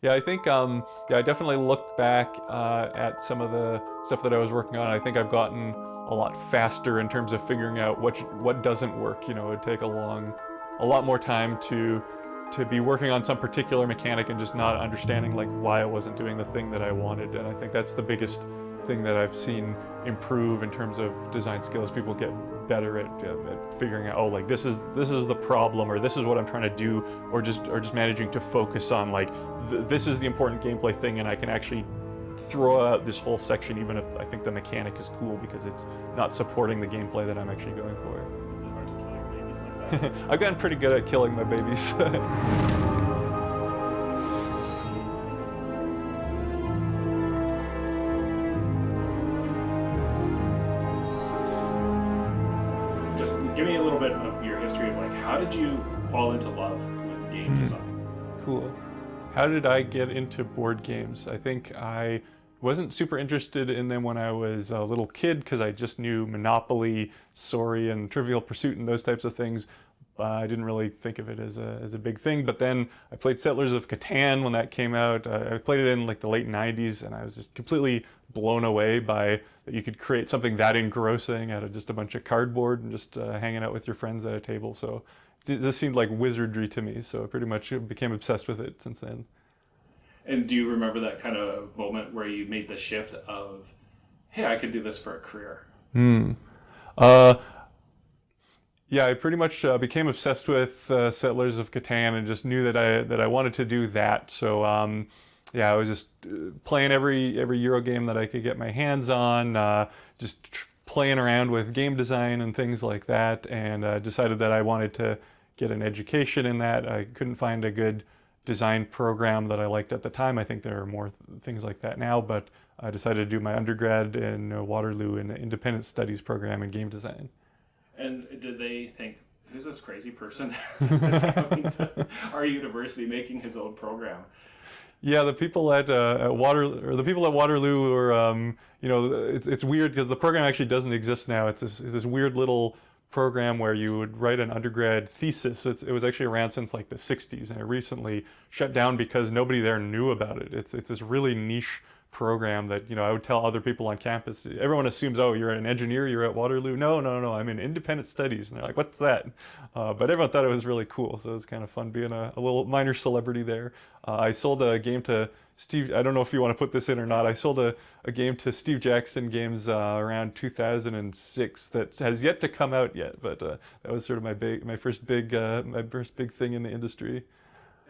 Yeah, I think yeah, I definitely looked back at some of the stuff that I was working on. I think I've gotten a lot faster in terms of figuring out what doesn't work. You know, it would take a lot more time to be working on some particular mechanic and just not understanding like why I wasn't doing the thing that I wanted. And I think that's the biggest thing that I've seen improve in terms of design skills. People get better at figuring out, oh, like this is the problem, or this is what I'm trying to do, or just managing to focus on like this is the important gameplay thing, and I can actually throw out this whole section even if I think the mechanic is cool because it's not supporting the gameplay that I'm actually going for. Is it hard to kill your babies like that? I've gotten pretty good at killing my babies. Just give me a little bit of your history of like how did you fall into love with game design? Cool. How did I get into board games? I think I wasn't super interested in them when I was a little kid because I just knew Monopoly, Sorry, and Trivial Pursuit and those types of things. I didn't really think of it as a big thing. But then I played Settlers of Catan when that came out. I played it in like the late 90s, and I was just completely blown away by that you could create something that engrossing out of just a bunch of cardboard and just hanging out with your friends at a table. So it just seemed like wizardry to me. So I pretty much became obsessed with it since then. And do you remember that kind of moment where you made the shift of, hey, I could do this for a career? Hmm. Uh, yeah, I pretty much became obsessed with Settlers of Catan and just knew that I wanted to do that. So yeah, I was just playing every Euro game that I could get my hands on, just playing around with game design and things like that, and decided that I wanted to get an education in that. I couldn't find a good design program that I liked at the time. I think there are more things like that now, but I decided to do my undergrad in Waterloo in the independent studies program in game design. And did they think, who's this crazy person that's coming to our university making his own program? Yeah, the people at the people at Waterloo were, you know, it's weird because the program actually doesn't exist now. It's this weird little program where you would write an undergrad thesis. It was actually around since like the 60s, and it recently shut down because nobody there knew about it. It's this really niche program that, you know, I would tell other people on campus. Everyone assumes, oh, you're an engineer, you're at Waterloo. No, no, no, I'm in independent studies. And they're like, what's that? But everyone thought it was really cool, so it was kind of fun being a little minor celebrity there. I sold a game to Steve. I don't know if you want to put this in or not. I sold a game to Steve Jackson Games around 2006 that has yet to come out yet. But that was sort of my first big thing in the industry.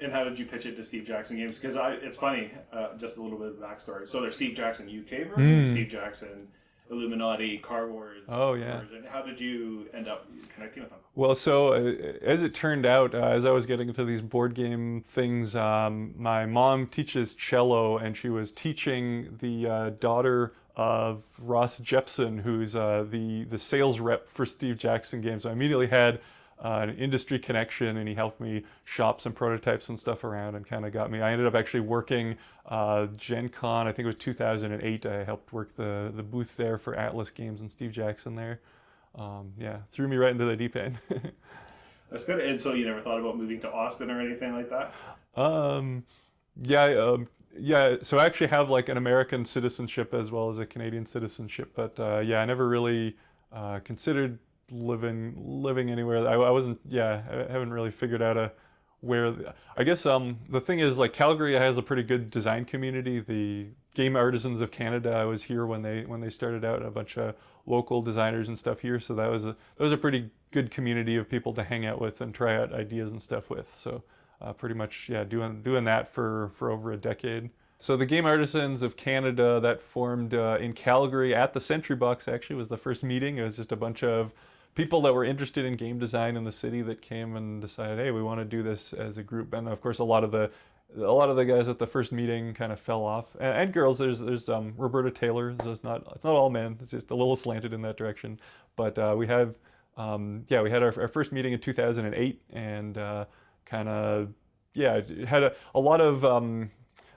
And how did you pitch it to Steve Jackson Games? Because it's funny, just a little bit of backstory. So there's Steve Jackson UK version, Steve Jackson Illuminati Car Wars Oh yeah. version. How did you end up connecting with them? Well, so as it turned out, as I was getting into these board game things, my mom teaches cello, and she was teaching the daughter of Ross Jepson, who's the sales rep for Steve Jackson Games. So I immediately had an industry connection, and he helped me shop some prototypes and stuff around, and kind of got me. I ended up actually working Gen Con. I think it was 2008. I helped work the booth there for Atlas Games and Steve Jackson there. Yeah, threw me right into the deep end. That's good. And so you never thought about moving to Austin or anything like that? um, yeah, yeah. So I actually have like an American citizenship as well as a Canadian citizenship, but yeah, I never really considered living anywhere. I wasn't. Yeah, I haven't really figured out I guess the thing is like Calgary has a pretty good design community. The Game Artisans of Canada, I was here when they started out, a bunch of local designers and stuff here. So that was a pretty good community of people to hang out with and try out ideas and stuff with. So pretty much yeah, doing that for over a decade. So the Game Artisans of Canada that formed in Calgary at the Sentry Box actually was the first meeting. It was just a bunch of people that were interested in game design in the city that came and decided, hey, we want to do this as a group. And of course, a lot of the guys at the first meeting kind of fell off, and girls. There's Roberta Taylor. So it's not all men. It's just a little slanted in that direction. But we have yeah, we had our first meeting in 2008, and kind of yeah, it had a lot of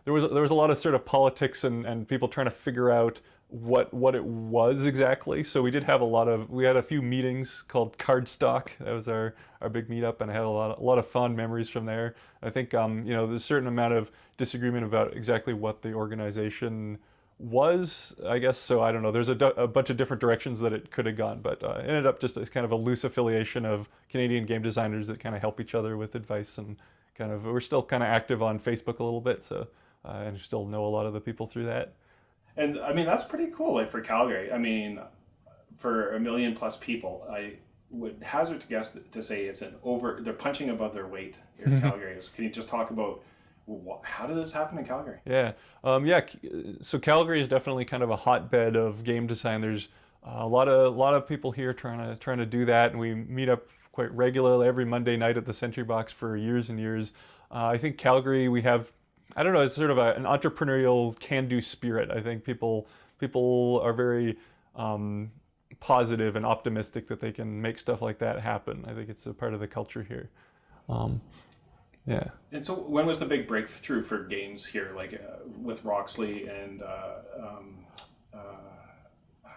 there was a lot of sort of politics and people trying to figure out what it was exactly. So we had a few meetings called Cardstock. That was our big meetup, and I had a lot of fond memories from there. I think there's a certain amount of disagreement about exactly what the organization was, I guess. So I don't know. There's a bunch of different directions that it could have gone, but it ended up just as kind of a loose affiliation of Canadian game designers that kind of help each other with advice, and we're still kind of active on Facebook a little bit. So and still know a lot of the people through that. And I mean, that's pretty cool. Like for Calgary, I mean, for 1,000,000+ people, I would hazard to guess to say they're punching above their weight here in Calgary. Can you just talk about how did this happen in Calgary? Yeah, so Calgary is definitely kind of a hotbed of game design. There's a lot of people here trying to do that, and we meet up quite regularly every Monday night at the Sentry Box for years and years. I think Calgary, we have, I don't know, it's sort of an entrepreneurial can-do spirit. I think people are very positive and optimistic that they can make stuff like that happen. I think it's a part of the culture here. Yeah. And so, when was the big breakthrough for games here, like with Roxley and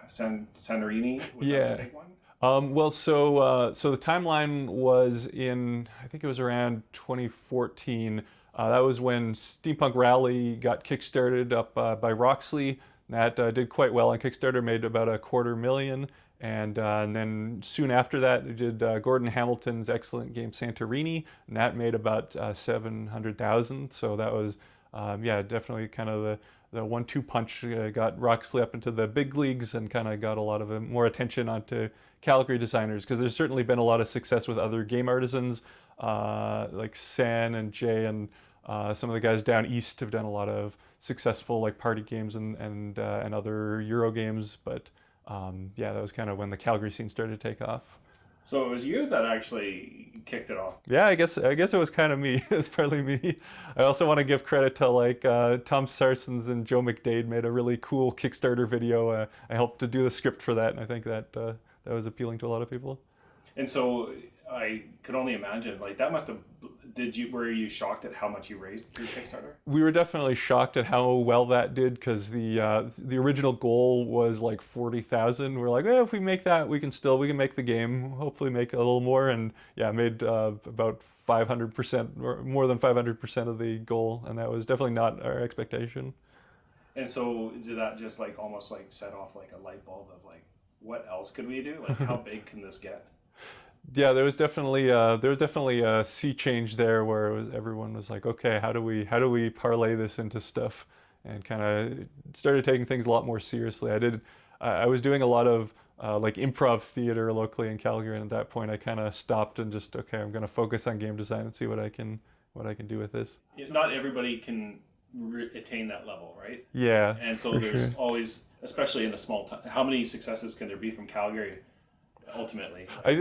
Santorini? Was Yeah. that the big one? Well, so the timeline was in, I think it was around 2014. That was when Steampunk Rally got kickstarted up by Roxley. That did quite well on Kickstarter, made about $250,000. And then soon after that, we did Gordon Hamilton's excellent game Santorini, and that made about $700,000. So that was, definitely kind of the 1-2 punch. Got Roxley up into the big leagues and kind of got a lot of more attention onto Calgary designers, because there's certainly been a lot of success with other game artisans like San and Jay, and some of the guys down east have done a lot of successful like party games and other Euro games. But that was kind of when the Calgary scene started to take off. So it was you that actually kicked it off. Yeah, I guess it was kind of me. It's partly me. I also want to give credit to like Tom Sarsons and Joe McDade made a really cool Kickstarter video. I helped to do the script for that, and I think that that was appealing to a lot of people. And so I could only imagine, like, that must have. Were you shocked at how much you raised through Kickstarter? We were definitely shocked at how well that did, because the original goal was like 40,000. We're like, if we make that, we can make the game. Hopefully, make a little more, and made about 500% or more than 500% of the goal, and that was definitely not our expectation. And so did that just like almost like set off like a light bulb of like, what else could we do? Like, how big can this get? Yeah, there was definitely a sea change there, where everyone was like, okay, how do we parlay this into stuff, and kind of started taking things a lot more seriously. I was doing a lot of like improv theater locally in Calgary, and at that point I kind of stopped and just, okay, I'm going to focus on game design and see what I can do with this. Not everybody can attain that level, right? Yeah. And so there's always, especially in a small town, how many successes can there be from Calgary? Ultimately, I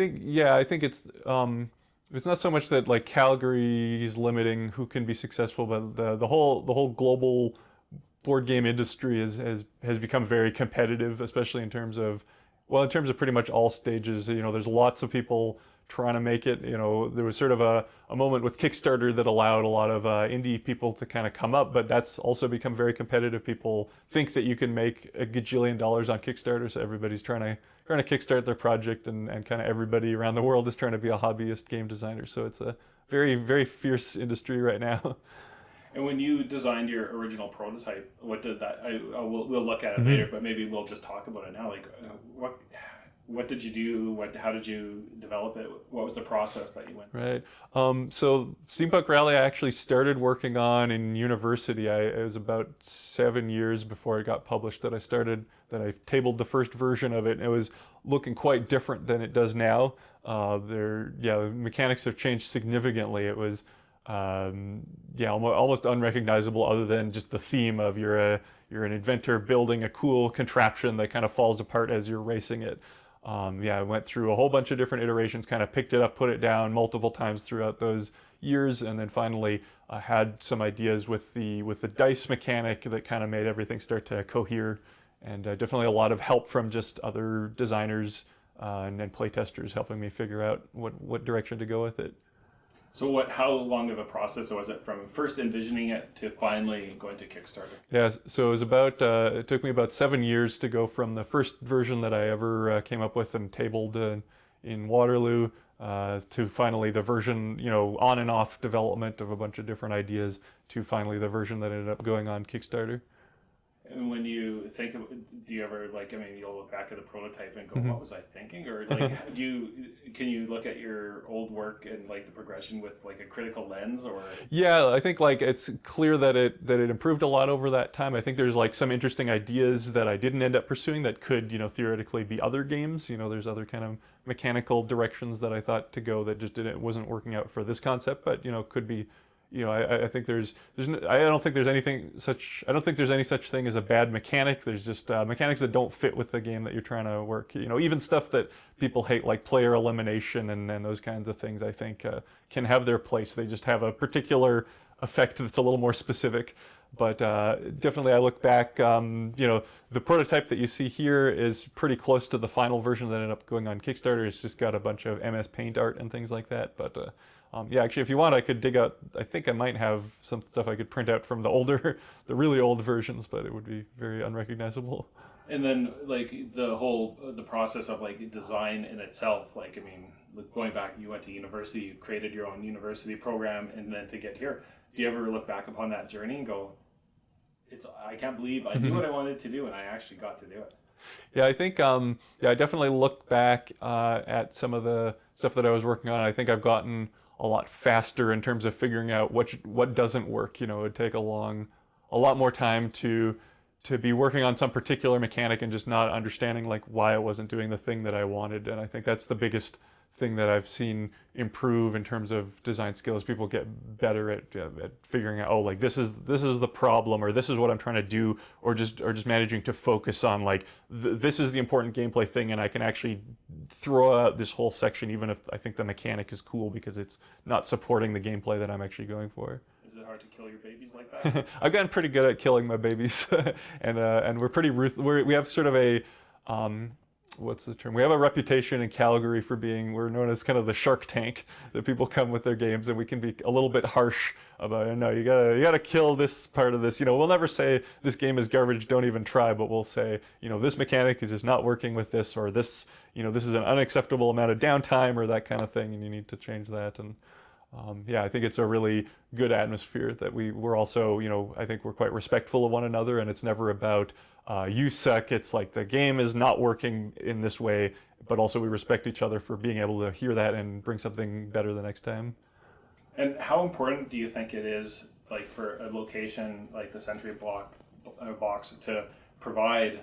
think it's not so much that like Calgary is limiting who can be successful, but the whole global board game industry has become very competitive, especially in terms of pretty much all stages. There's lots of people trying to make it. There was sort of a moment with Kickstarter that allowed a lot of indie people to kind of come up, but that's also become very competitive. People think that you can make a gajillion dollars on Kickstarter, so everybody's trying to kickstart their project, and kind of everybody around the world is trying to be a hobbyist game designer. So it's a very, very fierce industry right now. And when you designed your original prototype, what did that? We'll look at it later, but maybe we'll just talk about it now. Like, what did you do? How did you develop it? What was the process that you went through? Right. So Steampunk Rally I actually started working on in university. It was about 7 years before it got published that I tabled the first version of it. And it was looking quite different than it does now. The mechanics have changed significantly. It was almost unrecognizable, other than just the theme of you're an inventor building a cool contraption that kind of falls apart as you're racing it. I went through a whole bunch of different iterations, kind of picked it up, put it down multiple times throughout those years, and then finally had some ideas with the dice mechanic that kind of made everything start to cohere, and definitely a lot of help from just other designers and playtesters helping me figure out what direction to go with it. So how long of a process was it from first envisioning it to finally going to Kickstarter? Yeah, so it was about, it took me about 7 years to go from the first version that I ever came up with and tabled in Waterloo to finally the version, on and off development of a bunch of different ideas to finally the version that ended up going on Kickstarter. And when you think of, do you ever you'll look back at the prototype and go, what was I thinking? Or can you look at your old work and like the progression with like a critical lens or? Yeah, I think like it's clear that it improved a lot over that time. I think there's like some interesting ideas that I didn't end up pursuing that could, theoretically be other games. There's other kind of mechanical directions that I thought to go that just wasn't working out for this concept, but could be. I think I don't think there's I don't think there's any such thing as a bad mechanic. There's just mechanics that don't fit with the game that you're trying to work. Even stuff that people hate, like player elimination and those kinds of things, I think can have their place. They just have a particular effect that's a little more specific. But definitely, I look back. The prototype that you see here is pretty close to the final version that ended up going on Kickstarter. It's just got a bunch of MS Paint art and things like that. But yeah, actually, if you want, I could dig out. I think I might have some stuff I could print out from the really old versions, but it would be very unrecognizable. And then like the process of like design in itself, going back, you went to university, you created your own university program, and then to get here, do you ever look back upon that journey and go, I can't believe I knew what I wanted to do and I actually got to do it? Yeah, I think I definitely look back at some of the stuff that I was working on. I think I've gotten a lot faster in terms of figuring out what doesn't work. It would take a lot more time to be working on some particular mechanic and just not understanding like why I wasn't doing the thing that I wanted. And I think that's the biggest thing that I've seen improve in terms of design skills. People get better at figuring out, oh, like this is the problem, or this is what I'm trying to do, or just managing to focus on like this is the important gameplay thing, and I can actually throw out this whole section even if I think the mechanic is cool because it's not supporting the gameplay that I'm actually going for. Is it hard to kill your babies like that? I've gotten pretty good at killing my babies, and we're pretty we have sort of a what's the term? We have a reputation in Calgary for we're known as kind of the shark tank, that people come with their games and we can be a little bit harsh about it. No, you gotta kill this part of this. We'll never say this game is garbage, don't even try, but we'll say, this mechanic is just not working with this, or this, this is an unacceptable amount of downtime or that kind of thing, and you need to change that. And yeah, I think it's a really good atmosphere that we're also, I think we're quite respectful of one another, and it's never about you suck. It's like the game is not working in this way, but also we respect each other for being able to hear that and bring something better the next time. And how important do you think it is, like for a location like the Sentry Box to provide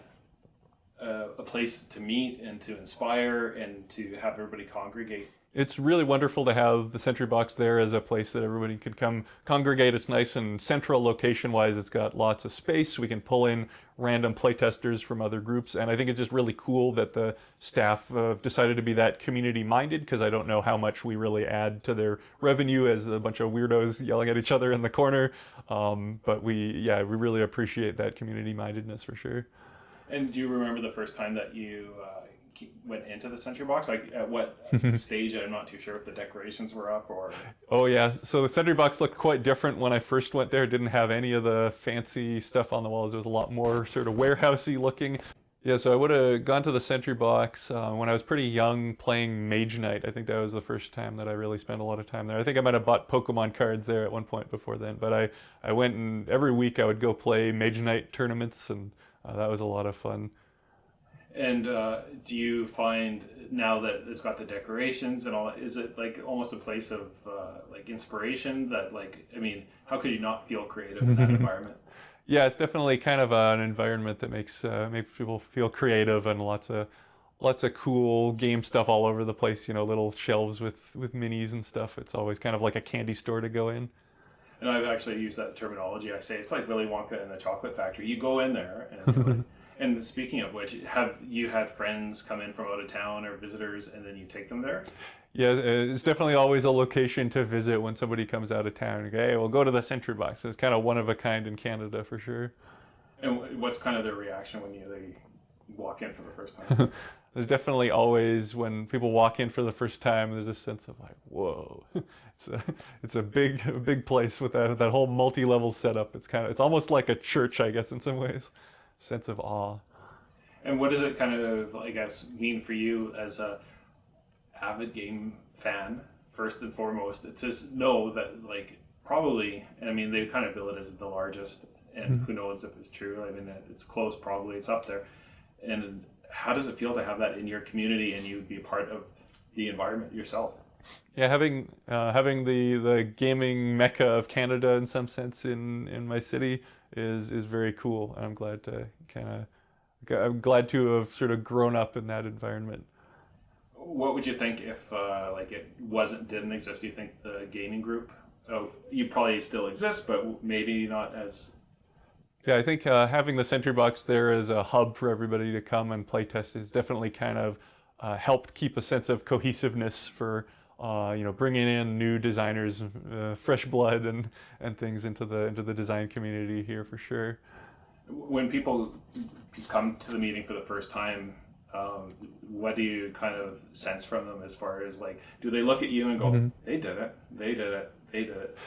a place to meet and to inspire and to have everybody congregate? It's really wonderful to have the Sentry Box there as a place that everybody can come congregate. It's nice and central location-wise. It's got lots of space. We can pull in random playtesters from other groups, and I think it's just really cool that the staff decided to be that community-minded, because I don't know how much we really add to their revenue as a bunch of weirdos yelling at each other in the corner. But we really appreciate that community-mindedness for sure. And do you remember the first time that you went into the Sentry Box? Like at what stage? I'm not too sure if the decorations were up or... Oh yeah, so the Sentry Box looked quite different when I first went there. It didn't have any of the fancy stuff on the walls. It was a lot more sort of warehousey looking. Yeah, so I would have gone to the Sentry Box when I was pretty young playing Mage Knight. I think that was the first time that I really spent a lot of time there. I think I might have bought Pokemon cards there at one point before then, but I went, and every week I would go play Mage Knight tournaments, and that was a lot of fun. And do you find now that it's got the decorations and all that, is it like almost a place of like inspiration that how could you not feel creative in that environment? Yeah, it's definitely kind of an environment that makes people feel creative, and lots of cool game stuff all over the place. Little shelves with minis and stuff. It's always kind of like a candy store to go in. And I've actually used that terminology. I say it's like Willy Wonka and the Chocolate Factory. You go in there and and speaking of which, have you had friends come in from out of town or visitors and then you take them there? Yeah, it's definitely always a location to visit when somebody comes out of town. Okay, we'll go to the Sentry Box. It's kind of one of a kind in Canada for sure. And what's kind of their reaction when walk in for the first time? There's definitely always, when people walk in for the first time, there's a sense of like, whoa, it's a big place with that whole multi-level setup. It's almost like a church, I guess, in some ways. Sense of awe. And what does it kind of, I guess, mean for you as a avid game fan, first and foremost, to know that, like, probably, I mean, they kind of bill it as the largest, and who knows if it's true. I mean, it's close, probably, it's up there. And how does it feel to have that in your community and you be a part of the environment yourself? Yeah, having the gaming mecca of Canada in some sense in my city is very cool. I'm glad to have sort of grown up in that environment. What would you think if like it didn't exist? Do you think the gaming group, you probably still exist, but maybe not as... Yeah, I think having the Sentry Box there as a hub for everybody to come and play test is definitely kind of helped keep a sense of cohesiveness for bringing in new designers, fresh blood and things into the design community here for sure. When people come to the meeting for the first time, what do you kind of sense from them as far as, like, do they look at you and go, they did it, they did it, they did it?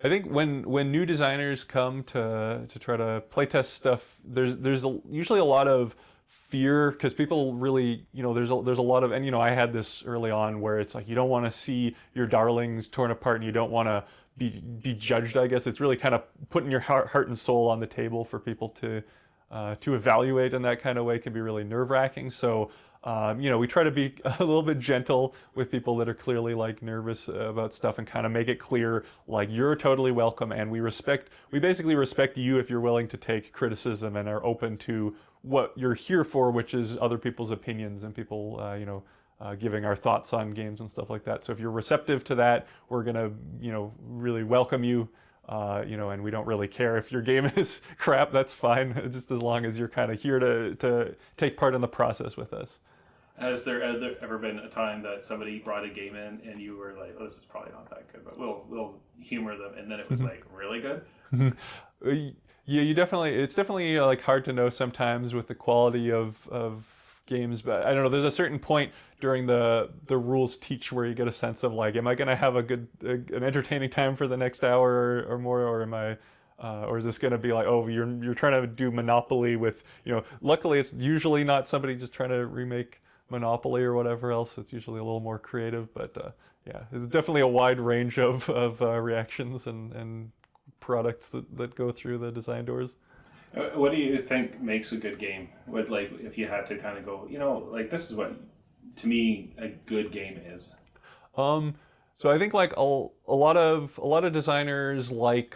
I think when new designers come to try to playtest stuff, there's usually a lot of fear because people really, there's a lot of, and I had this early on where it's like you don't want to see your darlings torn apart and you don't want to be judged. I guess it's really kind of putting your heart and soul on the table for people to evaluate in that kind of way can be really nerve-wracking. So we try to be a little bit gentle with people that are clearly like nervous about stuff and kind of make it clear like you're totally welcome and we basically respect you if you're willing to take criticism and are open to what you're here for, which is other people's opinions and people giving our thoughts on games and stuff like that. So if you're receptive to that, we're gonna really welcome you. And we don't really care if your game is crap, that's fine, just as long as you're kind of here to take part in the process with us. Has there ever been a time that somebody brought a game in and you were like, oh, this is probably not that good, but we'll humor them, and then it was like really good? Yeah, it's definitely like hard to know sometimes with the quality of games, but I don't know, there's a certain point during the rules teach where you get a sense of like, am I going to have an entertaining time for the next hour or more, or am I or is this going to be like, oh, you're trying to do Monopoly with, luckily it's usually not somebody just trying to remake Monopoly or whatever else. It's usually a little more creative, but yeah, it's definitely a wide range of reactions and products that go through the design doors. What do you think makes a good game? What, like, if you had to kind of go, like, this is what, to me, a good game is? So I think like a lot of designers like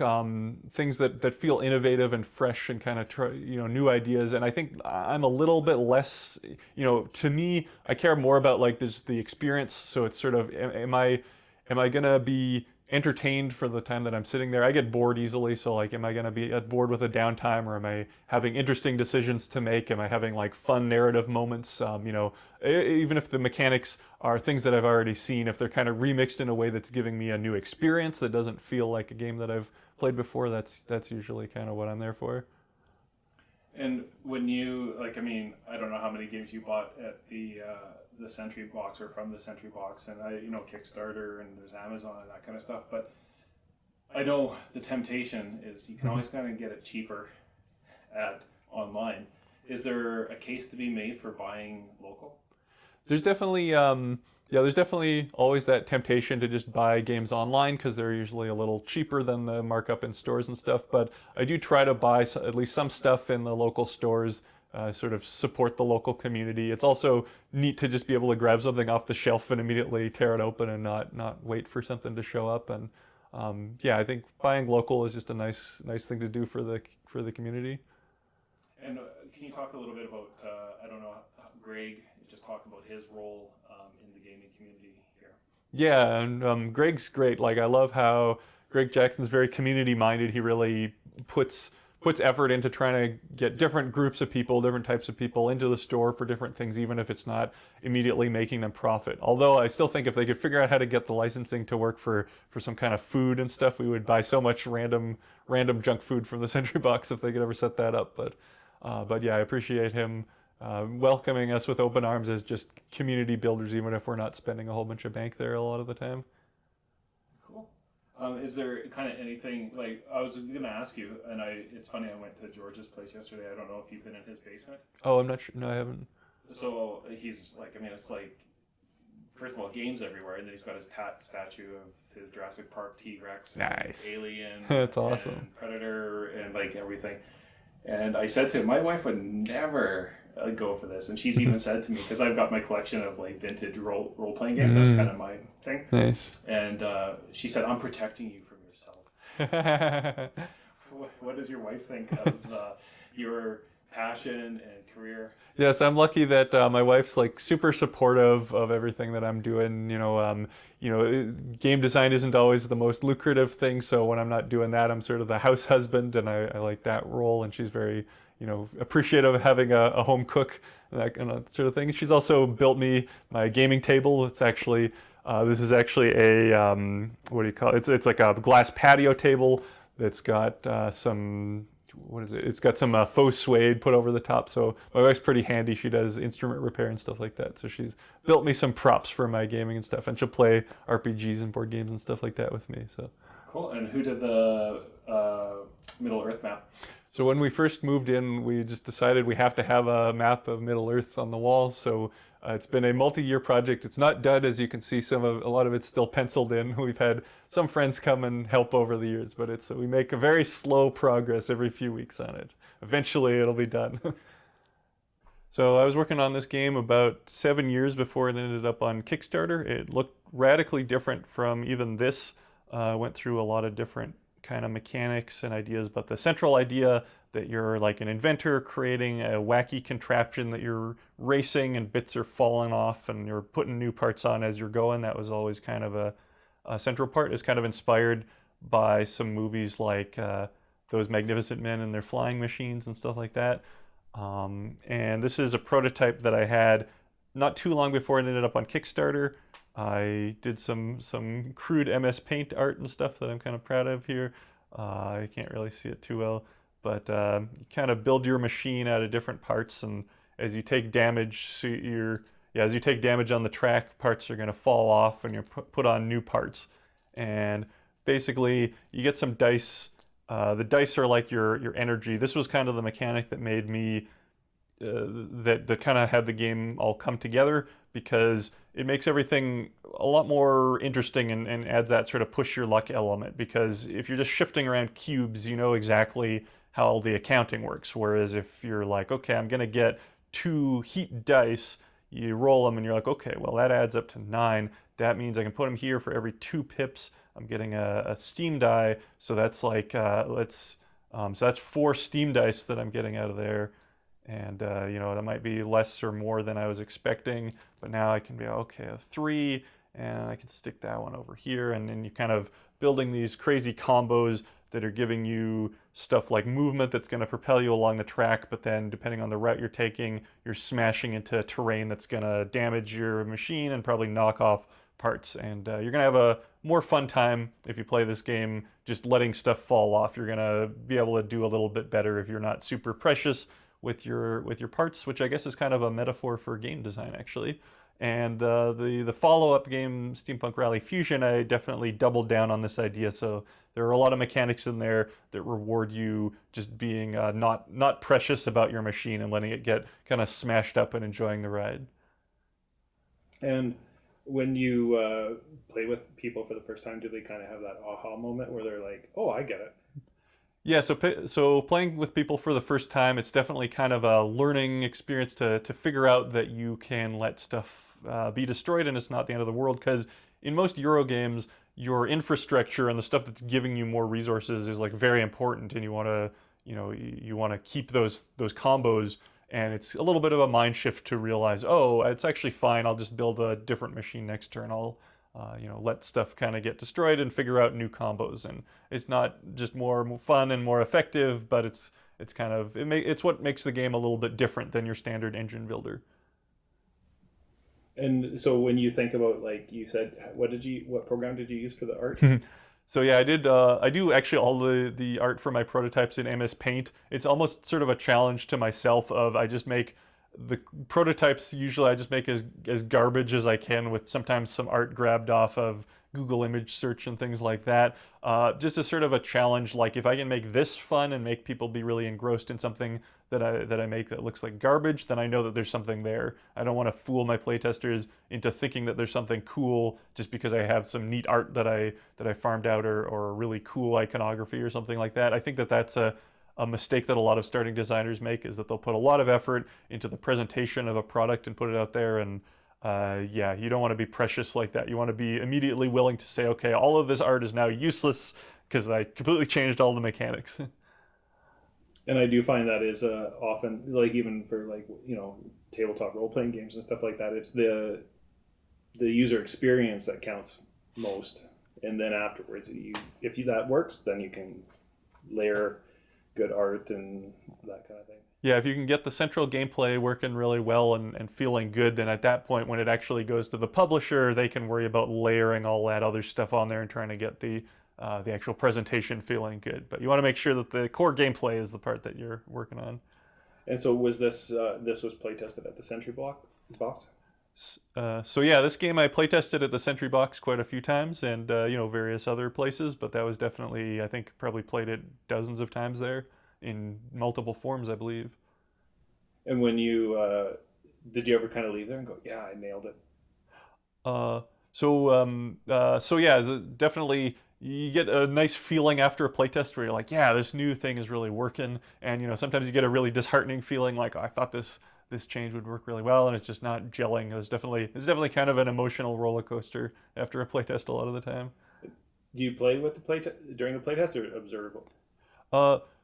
things that feel innovative and fresh and kind of try, new ideas. And I think I'm a little bit less, to me, I care more about like the experience. So it's sort of, am I gonna be entertained for the time that I'm sitting there? I get bored easily, so like, am I going to be bored with a downtime, or am I having interesting decisions to make? Am I having like fun narrative moments? Even if the mechanics are things that I've already seen, if they're kind of remixed in a way that's giving me a new experience that doesn't feel like a game that I've played before, that's usually kind of what I'm there for. And when you, like, I mean, I don't know how many games you bought at the Sentry Box or from the Sentry Box, and Kickstarter, and there's Amazon and that kind of stuff, but I know the temptation is you can always kind of get it cheaper at online. Is there a case to be made for buying local? There's definitely there's definitely always that temptation to just buy games online because they're usually a little cheaper than the markup in stores and stuff, but I do try to buy at least some stuff in the local stores, sort of support the local community. It's also neat to just be able to grab something off the shelf and immediately tear it open and not wait for something to show up. And I think buying local is just a nice thing to do for the community. And can you talk a little bit about Greg? Just talk about his role in the gaming community here. Yeah, and Greg's great. Like, I love how Greg Jackson's very community minded. He really puts effort into trying to get different groups of people, different types of people into the store for different things, even if it's not immediately making them profit. Although I still think if they could figure out how to get the licensing to work for some kind of food and stuff, we would buy so much random junk food from the Sentry Box if they could ever set that up. But yeah, I appreciate him welcoming us with open arms as just community builders, even if we're not spending a whole bunch of bank there a lot of the time. Cool. Is there kind of anything like I was going to ask you, and it's funny, I went to George's place yesterday. I don't know if you've been in his basement. Oh, I'm not sure. No, I haven't. So he's like, I mean, it's like, first of all, games everywhere, and then he's got his statue of his Jurassic Park T-Rex, Nice. Alien, That's awesome. and Predator, and like everything. And I said to him, my wife would never go for this, and she's even said to me, because I've got my collection of like vintage role playing games. That's kind of my thing. Nice. And she said, I'm protecting you from yourself. What does your wife think of your passion and career? Yes, I'm lucky that my wife's like super supportive of everything that I'm doing. Game design isn't always the most lucrative thing, so when I'm not doing that, I'm sort of the house husband, and I like that role. And she's very, appreciative of having a home cook and that kind of sort of thing. She's also built me my gaming table. It's actually this is actually a what do you call it? It's like a glass patio table that's got some. What is it? It's got some faux suede put over the top. So my wife's pretty handy. She does instrument repair and stuff like that. So she's built me some props for my gaming and stuff. And she'll play RPGs and board games and stuff like that with me. So cool. And who did the Middle Earth map? So when we first moved in, we just decided we have to have a map of Middle Earth on the wall. So it's been a multi-year project. It's not done, as you can see. A lot of it's still penciled in. We've had some friends come and help over the years, but we make a very slow progress every few weeks on it. Eventually, it'll be done. So I was working on this game about 7 years before it ended up on Kickstarter. It looked radically different from even this. Went through a lot of different kind of mechanics and ideas, but the central idea that you're like an inventor creating a wacky contraption that you're racing and bits are falling off and you're putting new parts on as you're going, that was always kind of a central part. Is kind of inspired by some movies like those Magnificent Men and their flying machines and stuff like that. And this is a prototype that I had not too long before it ended up on Kickstarter. I did some crude MS Paint art and stuff that I'm kind of proud of here. I can't really see it too well, but you kind of build your machine out of different parts, and as you take damage, as you take damage on the track, parts are going to fall off, and you're put on new parts. And basically, you get some dice. The dice are like your energy. This was kind of the mechanic that made me that kind of had the game all come together, because it makes everything a lot more interesting and adds that sort of push your luck element. Because if you're just shifting around cubes, you know exactly how the accounting works. Whereas if you're like, okay, I'm going to get 2 heat dice, you roll them and you're like, okay, well, that adds up to 9. That means I can put them here for every 2 pips. I'm getting a steam die, so that's like so that's 4 steam dice that I'm getting out of there. And that might be less or more than I was expecting, but now I can be okay, a 3, and I can stick that one over here, and then you're kind of building these crazy combos that are giving you stuff like movement that's going to propel you along the track, but then depending on the route you're taking, you're smashing into terrain that's going to damage your machine and probably knock off parts. And you're going to have a more fun time if you play this game just letting stuff fall off. You're going to be able to do a little bit better if you're not super precious with your parts, which I guess is kind of a metaphor for game design, actually. And the follow-up game, Steampunk Rally Fusion, I definitely doubled down on this idea. So there are a lot of mechanics in there that reward you just being not precious about your machine and letting it get kind of smashed up and enjoying the ride. And when you play with people for the first time, do they kind of have that aha moment where they're like, "Oh, I get it"? Yeah, so playing with people for the first time, it's definitely kind of a learning experience to figure out that you can let stuff be destroyed and it's not the end of the world. Because in most Euro games, your infrastructure and the stuff that's giving you more resources is like very important, and you want to keep those combos. And it's a little bit of a mind shift to realize, oh, it's actually fine. I'll just build a different machine next turn. I'll let stuff kind of get destroyed and figure out new combos. And it's not just more fun and more effective, but it's what makes the game a little bit different than your standard engine builder. And so when you think about, like you said, what program did you use for the art? So yeah, I do actually all the art for my prototypes in MS Paint. It's almost sort of a challenge to myself of I just make the prototypes usually I just make as garbage as I can, with sometimes some art grabbed off of Google image search and things like that. Just as sort of a challenge, like if I can make this fun and make people be really engrossed in something that I make that looks like garbage, then I know that there's something there. I don't want to fool my playtesters into thinking that there's something cool just because I have some neat art that I farmed out, or really cool iconography or something like that. I think that that's a mistake that a lot of starting designers make, is that they'll put a lot of effort into the presentation of a product and put it out there, and yeah, you don't want to be precious like that. You want to be immediately willing to say, okay, all of this art is now useless because I completely changed all the mechanics. And I do find that is often, like, even for, like, tabletop role playing games and stuff like that, it's the user experience that counts most. And then afterwards, if that works, then you can layer good art and that kind of thing. Yeah, if you can get the central gameplay working really well and feeling good, then at that point, when it actually goes to the publisher, they can worry about layering all that other stuff on there and trying to get the actual presentation feeling good. But you want to make sure that the core gameplay is the part that you're working on. And so was this was play tested at the Sentry Box? So yeah, this game I playtested at the Sentry Box quite a few times, and various other places. But that was definitely, I think, probably played it dozens of times there in multiple forms, I believe. And when you did you ever kind of leave there and go, yeah, I nailed it? So yeah, definitely you get a nice feeling after a playtest where you're like, yeah, this new thing is really working, and sometimes you get a really disheartening feeling like, oh, I thought this change would work really well, and it's just not gelling. It's definitely kind of an emotional roller coaster after a playtest a lot of the time. Do you play with the during the playtest, or observable?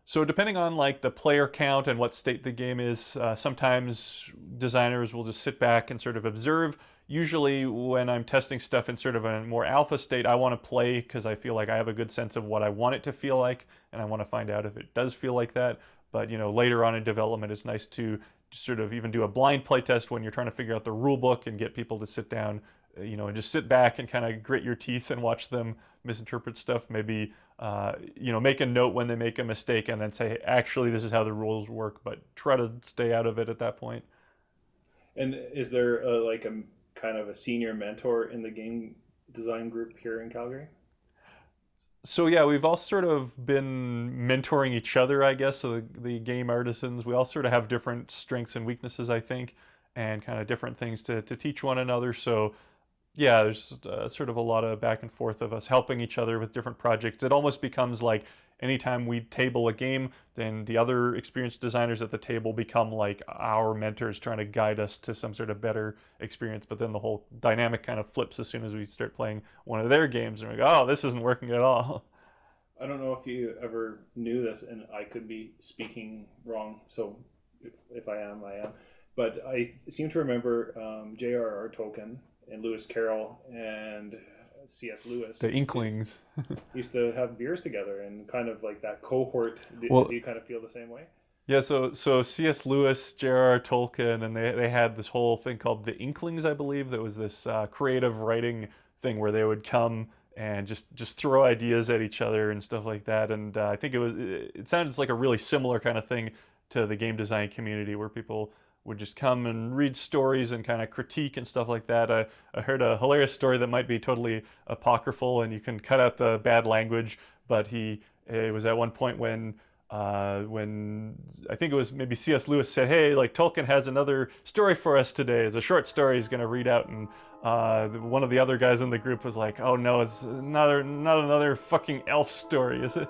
So depending on like the player count and what state the game is, sometimes designers will just sit back and sort of observe. Usually when I'm testing stuff in sort of a more alpha state, I want to play because I feel like I have a good sense of what I want it to feel like, and I want to find out if it does feel like that. But later on in development, it's nice to sort of even do a blind playtest when you're trying to figure out the rule book and get people to sit down, and just sit back and kind of grit your teeth and watch them misinterpret stuff. Maybe make a note when they make a mistake and then say, actually, this is how the rules work, but try to stay out of it at that point. And is there like a kind of a senior mentor in the game design group here in Calgary? So yeah, we've all sort of been mentoring each other, I guess. So the game artisans, we all sort of have different strengths and weaknesses, I think, and kind of different things to teach one another. So yeah, there's sort of a lot of back and forth of us helping each other with different projects. It almost becomes like anytime we table a game, then the other experienced designers at the table become like our mentors trying to guide us to some sort of better experience. But then the whole dynamic kind of flips as soon as we start playing one of their games and we go, oh, this isn't working at all. I don't know if you ever knew this, and I could be speaking wrong, so if I am, I am. But I seem to remember J.R.R. Tolkien and Lewis Carroll and C.S. Lewis. The Inklings. Used to have beers together and kind of like that cohort. Do you kind of feel the same way? Yeah, so C.S. Lewis, J.R.R. Tolkien, and they had this whole thing called the Inklings, I believe, that was this creative writing thing where they would come and just throw ideas at each other and stuff like that. And I think it sounds like a really similar kind of thing to the game design community, where people would just come and read stories and kind of critique and stuff like that. I heard a hilarious story that might be totally apocryphal, and you can cut out the bad language, but it was at one point when I think it was maybe C.S. Lewis said, hey, like Tolkien has another story for us today. It's a short story he's going to read out, and one of the other guys in the group was like, oh no, it's not another fucking elf story, is it?